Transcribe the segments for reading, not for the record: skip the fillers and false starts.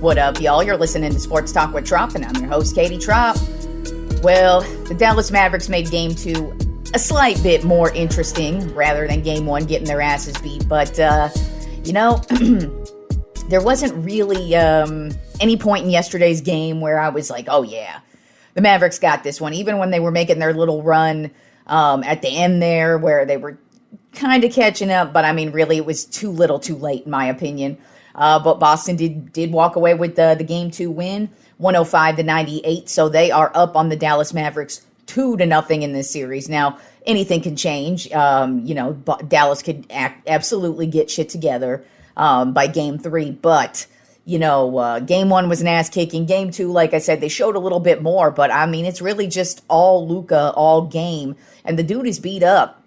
What up, y'all? You're listening to Sports Talk with Tropp, and I'm your host, Katie Tropp. Well, the Dallas Mavericks made Game 2 a slight bit more interesting rather than Game 1 getting their asses beat. But, there wasn't really any point in yesterday's game where I was like, oh, yeah, the Mavericks got this one. Even when they were making their little run at the end there where they were kind of catching up. But, I mean, really, it was too little too late, in my opinion. But Boston did walk away with the Game 2 win, 105-98. So they are up on the Dallas Mavericks 2-0 in this series. Now, anything can change. Dallas could absolutely get shit together by Game 3. But, Game 1 was an ass-kicking. Game 2, like I said, they showed a little bit more. But, I mean, it's really just all Luka, all game. And the dude is beat up.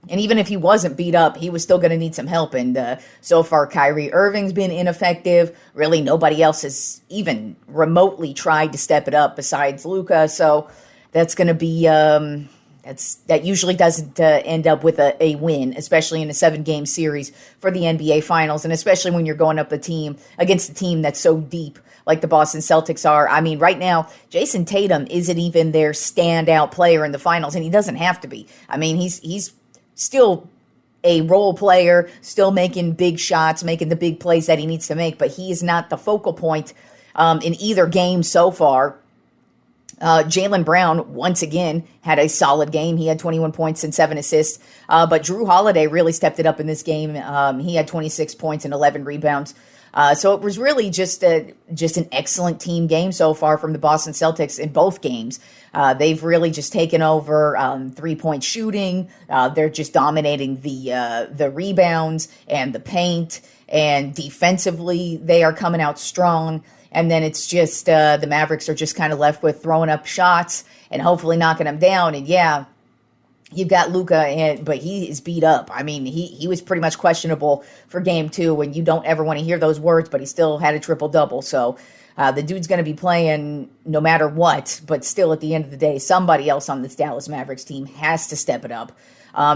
And even if he wasn't beat up, he was still going to need some help. And so far, Kyrie Irving's been ineffective. Really, nobody else has even remotely tried to step it up besides Luka. So that's going to be that usually doesn't end up with a win, especially in a 7-game series for the NBA Finals, and especially when you're going up against a team that's so deep like the Boston Celtics are. I mean, right now, Jason Tatum isn't even their standout player in the finals, and he doesn't have to be. I mean, he's still a role player, still making big shots, making the big plays that he needs to make, but he is not the focal point in either game so far. Jaylen Brown, once again, had a solid game. He had 21 points and 7 assists, but Drew Holiday really stepped it up in this game. He had 26 points and 11 rebounds. So it was really just an excellent team game so far from the Boston Celtics in both games. They've really just taken over 3-point shooting. They're just dominating the rebounds and the paint. And defensively, they are coming out strong. And then it's just the Mavericks are just kind of left with throwing up shots and hopefully knocking them down. And yeah, you've got Luka, but he is beat up. I mean, he was pretty much questionable for Game 2, and you don't ever want to hear those words, but he still had a triple-double. So the dude's going to be playing no matter what, but still at the end of the day, somebody else on this Dallas Mavericks team has to step it up.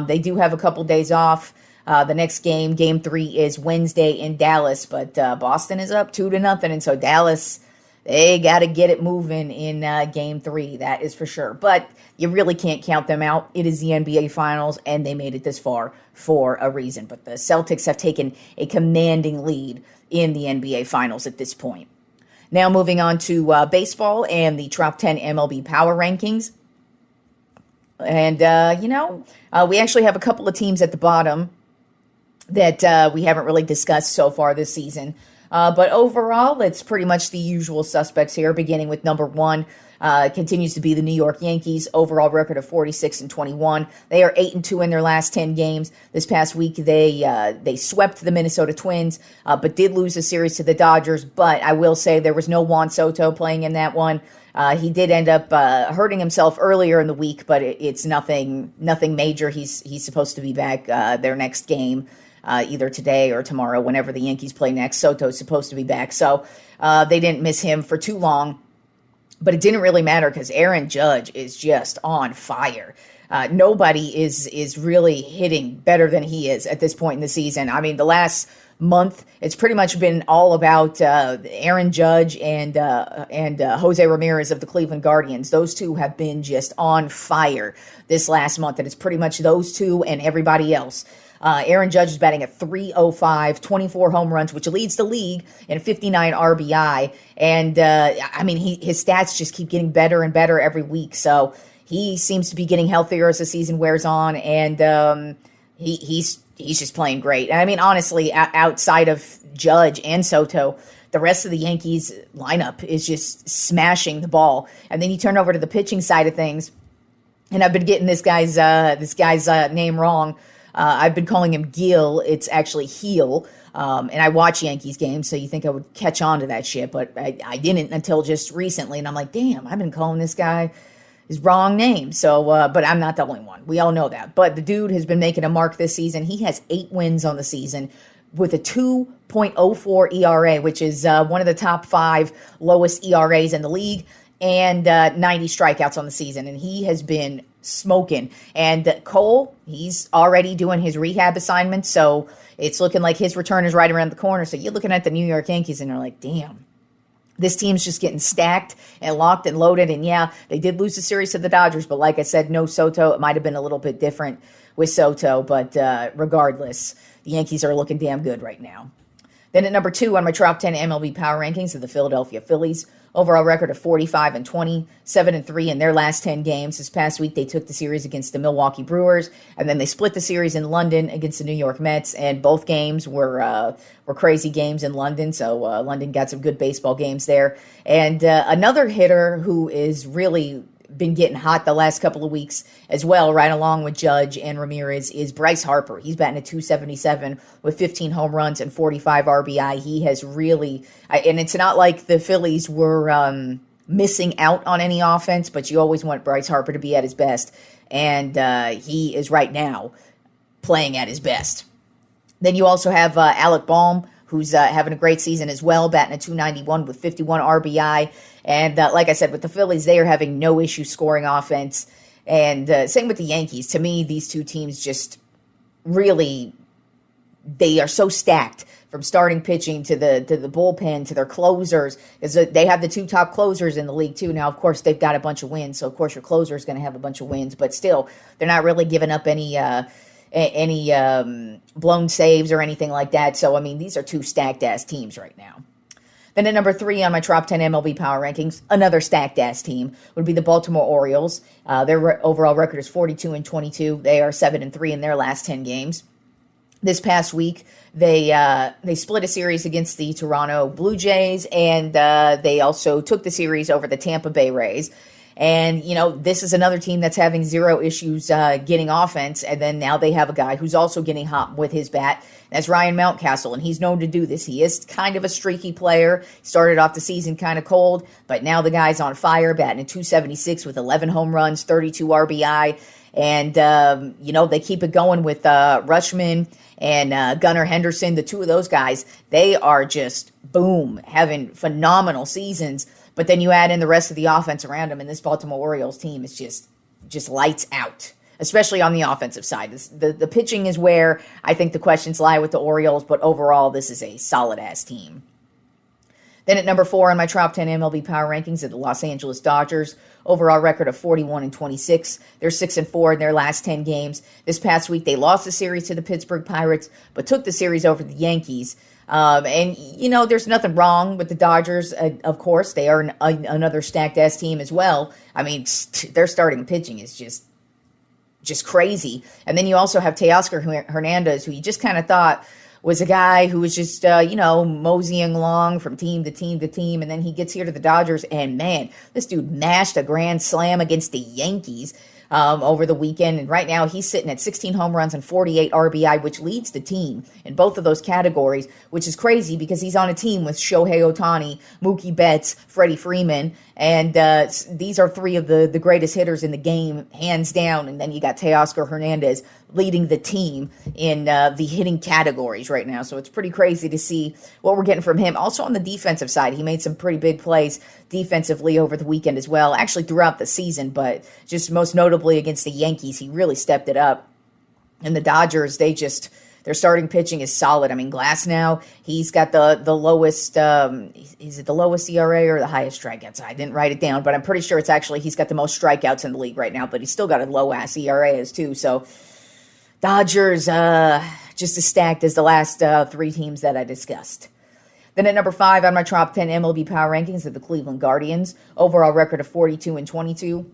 They do have a couple days off. The next game, Game 3, is Wednesday in Dallas, but Boston is up 2-0, and so Dallas, they got to get it moving in Game 3, that is for sure. But you really can't count them out. It is the NBA Finals, and they made it this far for a reason. But the Celtics have taken a commanding lead in the NBA Finals at this point. Now moving on to baseball and the Top 10 MLB Power Rankings. And, we actually have a couple of teams at the bottom that we haven't really discussed so far this season. But overall, it's pretty much the usual suspects here, beginning with number 1. Continues to be the New York Yankees, overall record of 46-21. They are 8-2 in their last 10 games. This past week, they swept the Minnesota Twins, but did lose a series to the Dodgers. But I will say there was no Juan Soto playing in that one. He did end up hurting himself earlier in the week, but it's nothing major. He's supposed to be back their next game. Either today or tomorrow, whenever the Yankees play next. Soto's supposed to be back. So they didn't miss him for too long. But it didn't really matter because Aaron Judge is just on fire. Nobody is really hitting better than he is at this point in the season. I mean, the last month, it's pretty much been all about Aaron Judge and Jose Ramirez of the Cleveland Guardians. Those two have been just on fire this last month. And it's pretty much those two and everybody else. Aaron Judge is batting at .305, 24 home runs, which leads the league, and 59 RBI. And, his stats just keep getting better and better every week. So he seems to be getting healthier as the season wears on, and he's just playing great. And I mean, honestly, outside of Judge and Soto, the rest of the Yankees lineup is just smashing the ball. And then you turn over to the pitching side of things, and I've been getting this guy's name wrong. I've been calling him Gil. It's actually Heel. And I watch Yankees games, so you think I would catch on to that shit, but I didn't until just recently. And I'm like, damn, I've been calling this guy his wrong name. So, but I'm not the only one. We all know that. But the dude has been making a mark this season. He has 8 wins on the season with a 2.04 ERA, which is one of the top 5 lowest ERAs in the league, and 90 strikeouts on the season. And he has been smoking. And Cole, he's already doing his rehab assignment, so it's looking like his return is right around the corner. So you're looking at the New York Yankees, and you're like, damn, This team's just getting stacked and locked and loaded. And yeah, they did lose the series to the Dodgers, but like I said, no Soto. It might have been a little bit different with Soto, but regardless, the Yankees are looking damn good right now. Then at number 2 on my top 10 MLB Power Rankings are the Philadelphia Phillies. Overall record of 45-20, 7-3 in their last 10 games. This past week, they took the series against the Milwaukee Brewers, and then they split the series in London against the New York Mets, and both games were crazy games in London, so London got some good baseball games there. And another hitter who is really been getting hot the last couple of weeks as well, right along with Judge and Ramirez, is Bryce Harper. He's batting at .277 with 15 home runs and 45 RBI. He has really, and it's not like the Phillies were missing out on any offense, but you always want Bryce Harper to be at his best, and he is right now playing at his best. Then you also have Alec Bohm, who's having a great season as well, batting at .291 with 51 RBI. And like I said, with the Phillies, they are having no issue scoring offense. And same with the Yankees. To me, these two teams just really, they are so stacked from starting pitching to the bullpen to their closers. They have the 2 top closers in the league too. Now, of course, they've got a bunch of wins, so of course your closer is going to have a bunch of wins. But still, they're not really giving up any blown saves or anything like that. So I mean, these are 2 stacked ass teams right now. Then at number 3 on my top 10 MLB Power Rankings, another stacked-ass team, would be the Baltimore Orioles. Their overall record is 42-22. They are 7-3 in their last 10 games. This past week, they split a series against the Toronto Blue Jays, and they also took the series over the Tampa Bay Rays. And, you know, this is another team that's having zero issues getting offense, and then now they have a guy who's also getting hot with his bat. That's Ryan Mountcastle, and he's known to do this. He is kind of a streaky player. Started off the season kind of cold, but now the guy's on fire, batting at .276 with 11 home runs, 32 RBI. And, you know, they keep it going with Rutschman and Gunnar Henderson. The 2 of those guys, they are just, boom, having phenomenal seasons. But then you add in the rest of the offense around them, and this Baltimore Orioles team is just lights out, especially on the offensive side. The pitching is where I think the questions lie with the Orioles, but overall, this is a solid-ass team. Then at number 4 on my top 10 MLB Power Rankings are the Los Angeles Dodgers. Overall record of 41-26. They're 6-4 in their last 10 games. This past week, they lost the series to the Pittsburgh Pirates, but took the series over the Yankees. And, you know, there's nothing wrong with the Dodgers. Of course, they are another stacked-ass team as well. I mean, their starting pitching is just crazy. And then you also have Teoscar Hernandez, who you just kind of thought was a guy who was just, moseying along from team to team to team. And then he gets here to the Dodgers, and, man, this dude mashed a grand slam against the Yankees over the weekend. And right now he's sitting at 16 home runs and 48 RBI, which leads the team in both of those categories, which is crazy because he's on a team with Shohei Ohtani, Mookie Betts, Freddie Freeman. And these are 3 of the greatest hitters in the game, hands down. And then you got Teoscar Hernandez leading the team in the hitting categories right now. So it's pretty crazy to see what we're getting from him. Also on the defensive side, he made some pretty big plays defensively over the weekend as well, actually throughout the season, but just most notably against the Yankees, he really stepped it up. And the Dodgers, their starting pitching is solid. I mean, Glass now, he's got the lowest, is it the lowest ERA or the highest strikeouts? I didn't write it down, but I'm pretty sure it's actually, he's got the most strikeouts in the league right now, but he's still got a low-ass ERA as too. So Dodgers, just as stacked as the last 3 teams that I discussed. Then at number 5 on my top 10 MLB Power Rankings are the Cleveland Guardians. Overall record of 42-22.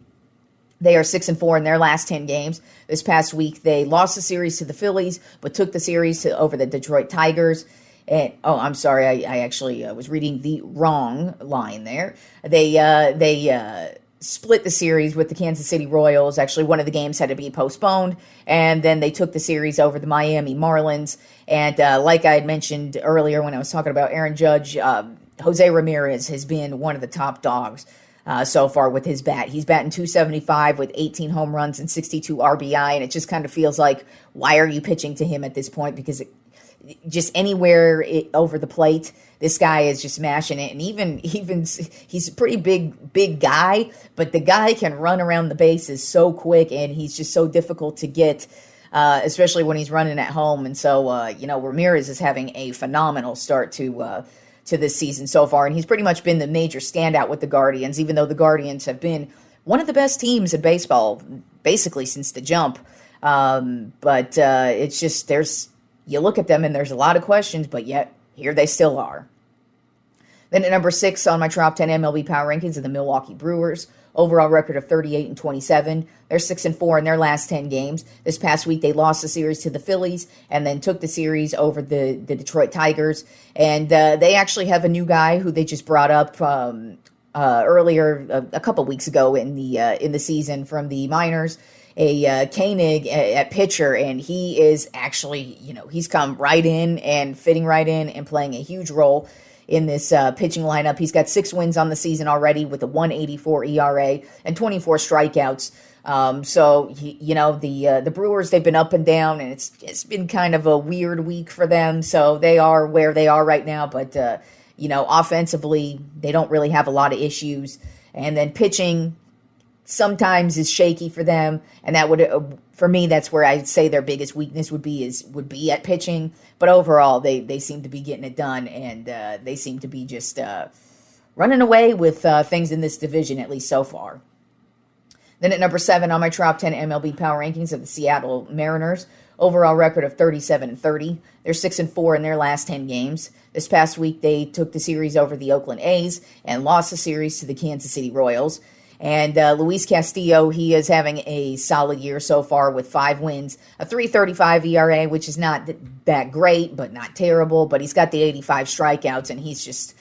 They are 6-4 in their last 10 games. This past week, they lost the series to the Phillies, but took the series over the Detroit Tigers. And I'm sorry, I actually was reading the wrong line there. They split the series with the Kansas City Royals. Actually, one of the games had to be postponed, and then they took the series over the Miami Marlins. And like I had mentioned earlier when I was talking about Aaron Judge, Jose Ramirez has been one of the top dogs so far with his bat. He's batting .275 with 18 home runs and 62 RBI, and it just kind of feels like, why are you pitching to him at this point? Because just anywhere over the plate, this guy is just smashing it. And even he's a pretty big guy, but the guy can run around the bases so quick, and he's just so difficult to get, especially when he's running at home. And so, Ramirez is having a phenomenal start to to this season so far, and he's pretty much been the major standout with the Guardians, even though the Guardians have been one of the best teams in baseball basically since the jump. But it's just, you look at them and there's a lot of questions, but yet here they still are. Then at number 6 on my top 10 MLB Power Rankings are the Milwaukee Brewers. Overall record of 38-27. They're 6-4 in their last 10 games. This past week, they lost the series to the Phillies and then took the series over the Detroit Tigers. And they actually have a new guy who they just brought up earlier, a couple weeks ago in the season from the minors, a Koenig at pitcher, and he is actually, he's come right in and fitting right in and playing a huge role in this pitching lineup. He's got 6 wins on the season already with a 1.84 ERA and 24 strikeouts. So the Brewers, they've been up and down, and it's been kind of a weird week for them. So they are where they are right now, but offensively, they don't really have a lot of issues. And then pitching sometimes is shaky for them, and that would, for me, that's where I'd say their biggest weakness would be at pitching. But overall, they seem to be getting it done, and they seem to be just running away with things in this division, at least so far. Then at number 7 on my top 10 MLB Power Rankings are the Seattle Mariners. Overall record of 37-30. They're 6-4 in their last 10 games. This past week, they took the series over the Oakland A's and lost the series to the Kansas City Royals. And Luis Castillo, he is having a solid year so far with 5 wins, a 3.35 ERA, which is not that great, but not terrible. But he's got the 85 strikeouts, and he's just,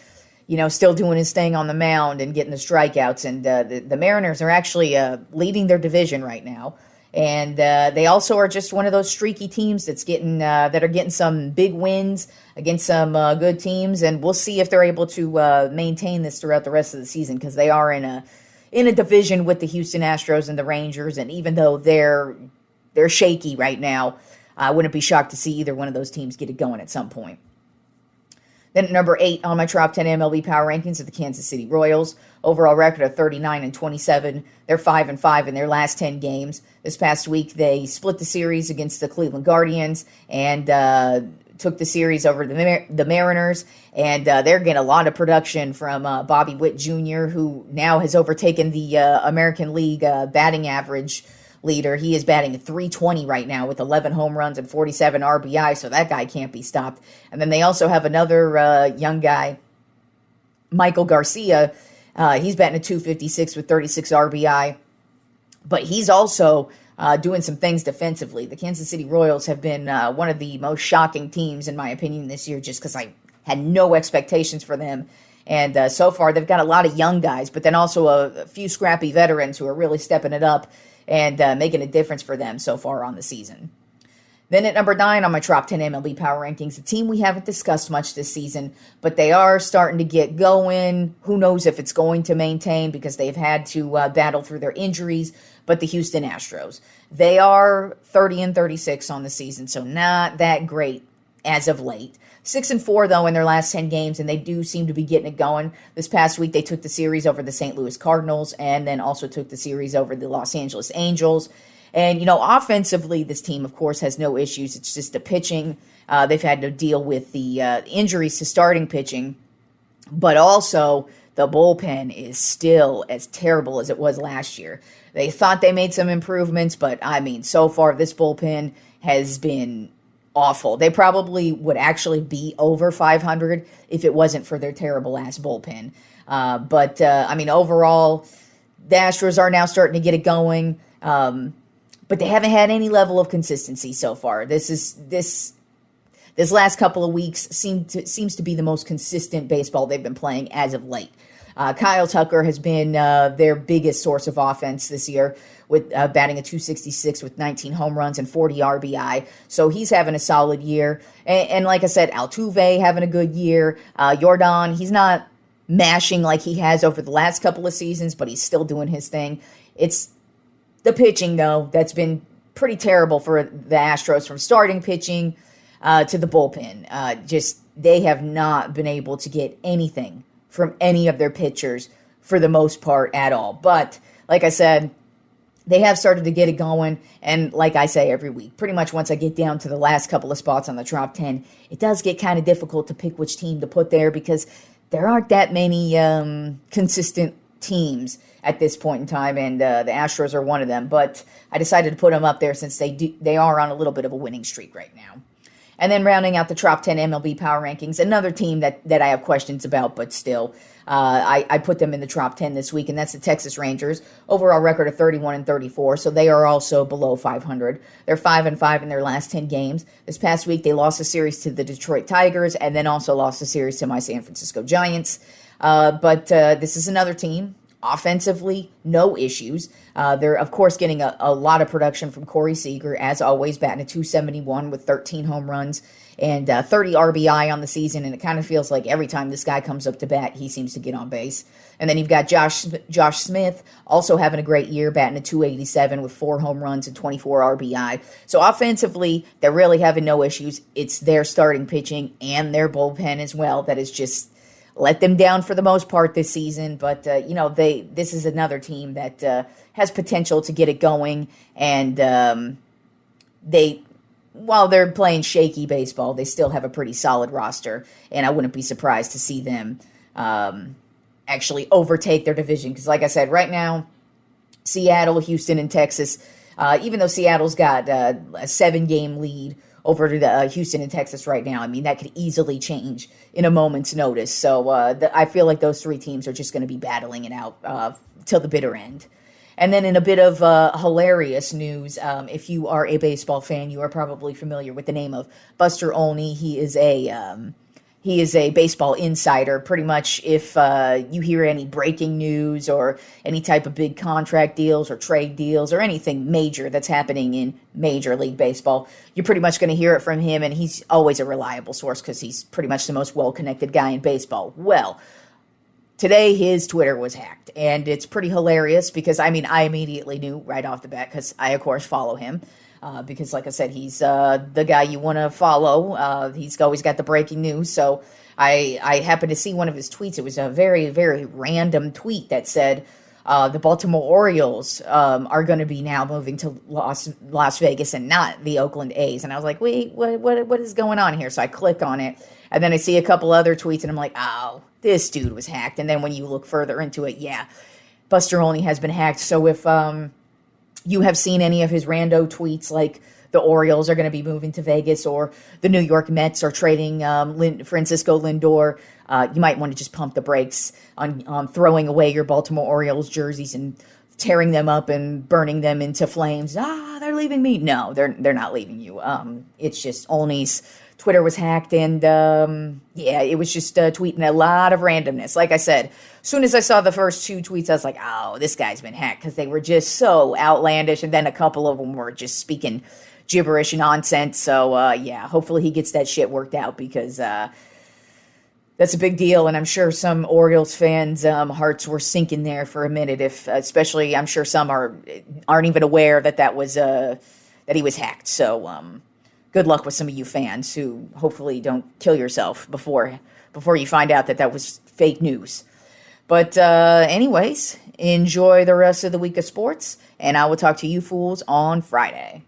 still doing his thing on the mound and getting the strikeouts. And the Mariners are actually leading their division right now. And they also are just one of those streaky teams that are getting some big wins against some good teams. And we'll see if they're able to maintain this throughout the rest of the season, because they are in a division with the Houston Astros and the Rangers, and even though they're shaky right now, I wouldn't be shocked to see either one of those teams get it going at some point. Then at number 8 on my top 10 MLB Power Rankings are the Kansas City Royals. Overall record of 39-27. They're 5-5 in their last 10 games. This past week, they split the series against the Cleveland Guardians and took the series over the Mariners, and they're getting a lot of production from Bobby Witt Jr., who now has overtaken the American League batting average leader. He is batting at .320 right now with 11 home runs and 47 RBI, so that guy can't be stopped. And then they also have another young guy, Michael Garcia. He's batting at .256 with 36 RBI, but he's also doing some things defensively. The Kansas City Royals have been one of the most shocking teams, in my opinion, this year, just because I had no expectations for them. And so far, they've got a lot of young guys, but then also a few scrappy veterans who are really stepping it up and making a difference for them so far on the season. Then at number 9 on my top 10 MLB Power Rankings, a team we haven't discussed much this season, but they are starting to get going. Who knows if it's going to maintain, because they've had to battle through their injuries, but the Houston Astros. They are 30-36 on the season, so not that great as of late. 6-4, though, in their last 10 games, and they do seem to be getting it going. This past week, they took the series over the St. Louis Cardinals and then also took the series over the Los Angeles Angels. And, offensively, this team, of course, has no issues. It's just the pitching. They've had to deal with the injuries to starting pitching, but also the bullpen is still as terrible as it was last year. They thought they made some improvements, but, so far, this bullpen has been awful. They probably would actually be over 500 if it wasn't for their terrible-ass bullpen. But overall, the Astros are now starting to get it going. But they haven't had any level of consistency so far. This last couple of weeks seems to be the most consistent baseball they've been playing as of late. Kyle Tucker has been their biggest source of offense this year, with batting at .266 with 19 home runs and 40 RBI. So he's having a solid year. And like I said, Altuve having a good year. Jordan, he's not mashing like he has over the last couple of seasons, but he's still doing his thing. It's the pitching, though, that's been pretty terrible for the Astros, from starting pitching to the bullpen. They have not been able to get anything from any of their pitchers for the most part at all. But, like I said, they have started to get it going. And like I say every week, pretty much once I get down to the last couple of spots on the Trop 10, it does get kind of difficult to pick which team to put there because there aren't that many consistent teams at this point in time, and the Astros are one of them. But I decided to put them up there since they are on a little bit of a winning streak right now. And then rounding out the Trop 10 MLB Power Rankings, another team that I have questions about, but still, I put them in the Trop 10 this week, and that's the Texas Rangers. Overall record of 31-34, so they are also below 500. They're 5-5 in their last 10 games. This past week, they lost a series to the Detroit Tigers, and then also lost a series to my San Francisco Giants. But this is another team. Offensively, no issues. They're, of course, getting a lot of production from Corey Seager, as always, batting at .271 with 13 home runs and 30 RBI on the season, and it kind of feels like every time this guy comes up to bat, he seems to get on base. And then you've got Josh Smith, also having a great year, batting at .287 with 4 home runs and 24 RBI. So offensively, they're really having no issues. It's their starting pitching and their bullpen as well that is just let them down for the most part this season, but this is another team that has potential to get it going, and while they're playing shaky baseball, they still have a pretty solid roster, and I wouldn't be surprised to see them actually overtake their division, because like I said, right now, Seattle, Houston, and Texas, even though Seattle's got a 7-game lead over to the Houston and Texas right now. I mean, that could easily change in a moment's notice. So I feel like those 3 teams are just going to be battling it out till the bitter end. And then in a bit of hilarious news, if you are a baseball fan, you are probably familiar with the name of Buster Olney. He is a baseball insider. Pretty much if you hear any breaking news or any type of big contract deals or trade deals or anything major that's happening in Major League Baseball, you're pretty much going to hear it from him, and he's always a reliable source because he's pretty much the most well-connected guy in baseball. Well, today his Twitter was hacked, and it's pretty hilarious because, I immediately knew right off the bat because I, of course, follow him. Because, like I said, he's the guy you want to follow. He's always got the breaking news. So I happened to see one of his tweets. It was a very, very random tweet that said the Baltimore Orioles are going to be now moving to Las Vegas and not the Oakland A's. And I was like, wait, what is going on here? So I click on it, and then I see a couple other tweets, and I'm like, oh, this dude was hacked. And then when you look further into it, yeah, Buster Olney has been hacked. So if you have seen any of his rando tweets like the Orioles are going to be moving to Vegas or the New York Mets are trading Francisco Lindor, you might want to just pump the brakes on throwing away your Baltimore Orioles jerseys and tearing them up and burning them into flames. They're leaving me. No, they're not leaving you. It's just Olney's Twitter was hacked, and it was just tweeting a lot of randomness. Like I said, as soon as I saw the first 2 tweets, I was like, oh, this guy's been hacked, because they were just so outlandish, and then a couple of them were just speaking gibberish nonsense. So, hopefully he gets that shit worked out, because that's a big deal, and I'm sure some Orioles fans' hearts were sinking there for a minute, especially I'm sure some aren't even aware that was that he was hacked. So, good luck with some of you fans who hopefully don't kill yourself before you find out that was fake news. But anyways, enjoy the rest of the week of sports, and I will talk to you fools on Friday.